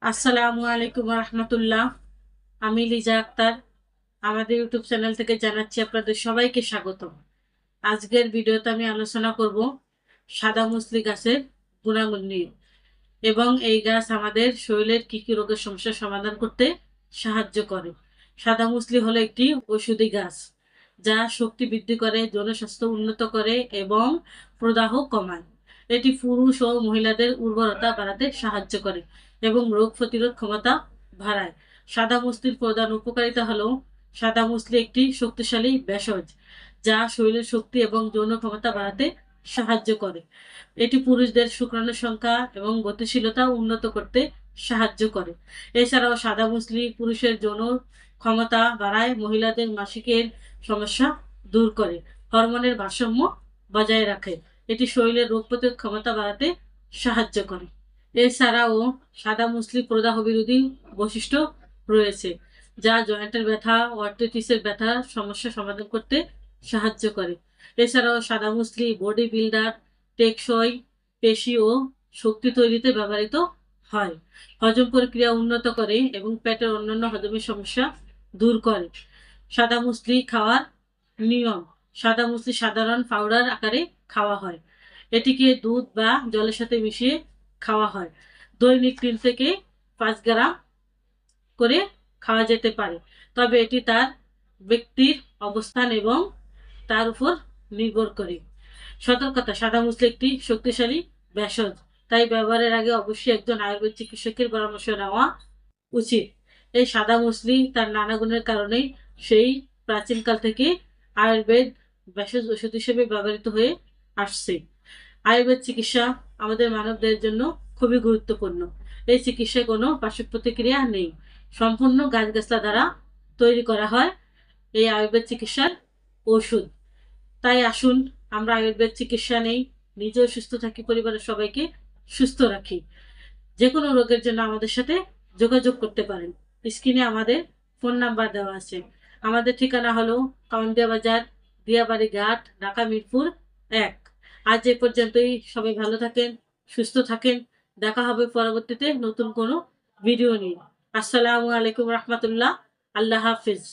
আসসালামু আলাইকুম রহমতুল্লাহ। আমি লিজা আক্তার আমাদের ইউটিউব চ্যানেল থেকে জানাচ্ছি আপনাদের সবাইকে স্বাগত। আজকের ভিডিওতে আমি আলোচনা করব সাদা মুসলি গাছের গুণাগুণ নিয়ে এবং এই গাছ আমাদের শরীরের কি কি রোগের সমস্যার সমাধান করতে সাহায্য করে। সাদা মুসলি হলো একটি ঔষধি গাছ যা শক্তি বৃদ্ধি করে, জনস্বাস্থ্য উন্নত করে এবং প্রদাহ কমায়। এটি পুরুষ ও মহিলাদের উর্বরতা বাড়াতে সাহায্য করে এবং রোগ প্রতিরোধ ক্ষমতা বাড়ায়। সাদা মুসলির প্রধান উপকারিতা হলো সাদা মুসলি একটি শক্তিশালী ভেষজ যা শরীরের শক্তি এবং যৌন ক্ষমতা বাড়াতে সাহায্য করে। এটি পুরুষদের শুক্রাণুর সংখ্যা এবং গতিশীলতা উন্নত করতে সাহায্য করে। এছাড়াও সাদা মুসলি পুরুষের যৌন ক্ষমতা বাড়ায়, মহিলাদের মাসিকের সমস্যা দূর করে, হরমোনের ভারসাম্য বজায় রাখে। এটি শরীরের রোগ প্রতিরোধ ক্ষমতা বাড়াতে সাহায্য করে। এছাড়াও সাদা মুসলি প্রদাহ বিরোধী বৈশিষ্ট্য রয়েছে যা জয়েন্টের ব্যথা, অর্থিটিসের ব্যথা সমস্যা সমাধান করতে সাহায্য করে। এছাড়াও সাদা মুসলি বডি বিল্ডার, টেকসই পেশি ও শক্তি তৈরিতে ব্যবহৃত হয়। হজম প্রক্রিয়া উন্নত করে এবং পেটের অন্যান্য হজমের সমস্যা দূর করে। সাদা মুসলি খাওয়ার নিয়ম: সাদা মুসলি সাধারণ পাউডার আকারে খাওয়া হয়। এটিকে দুধ বা জলের সাথে মিশিয়ে খাওয়া হয়। দৈনিক 3 থেকে 5 গ্রাম করে খাওয়া যেতে পারে, তবে এটি তার ব্যক্তির অবস্থান এবং তার উপর নির্ভর করে। সতর্কতা: সাদা মুসলি একটি শক্তিশালী ভেষজ, তাই ব্যবহারের আগে অবশ্যই একজন আয়ুর্বেদ চিকিৎসকের পরামর্শ নেওয়া উচিত। এই সাদা মুসলি তার নানা গুণের কারণে সেই প্রাচীনকাল থেকে আয়ুর্বেদ ভেষজ ওষুধ হিসেবে ব্যবহৃত হয়ে আসছে। আয়ুর্বেদ চিকিৎসা আমাদের মানবদের জন্য খুবই গুরুত্বপূর্ণ। এই চিকিৎসায় কোনো পার্শ্ব প্রতিক্রিয়া নেই, সম্পূর্ণ গাছগাছলা দ্বারা তৈরি করা হয় এই আয়ুর্বেদ চিকিৎসার ওষুধ। তাই আসুন আমরা আয়ুর্বেদ চিকিৎসা নেই, নিজেও সুস্থ থাকি, পরিবারের সবাইকে সুস্থ রাখি। যে কোনো রোগের জন্য আমাদের সাথে যোগাযোগ করতে পারেন। স্ক্রিনে আমাদের ফোন নাম্বার দেওয়া আছে। আমাদের ঠিকানা হলো কাউন্দিয়া বাজার, দিয়াবাড়ি ঘাট, ঢাকা মিরপুর 1। আজ এ পর্যন্তই। সবাই ভালো থাকেন, সুস্থ থাকেন। দেখা হবে পরবর্তীতে নতুন কোনো ভিডিও নিয়ে। আসসালামু আলাইকুম রহমতুল্লাহ। আল্লাহ হাফিজ।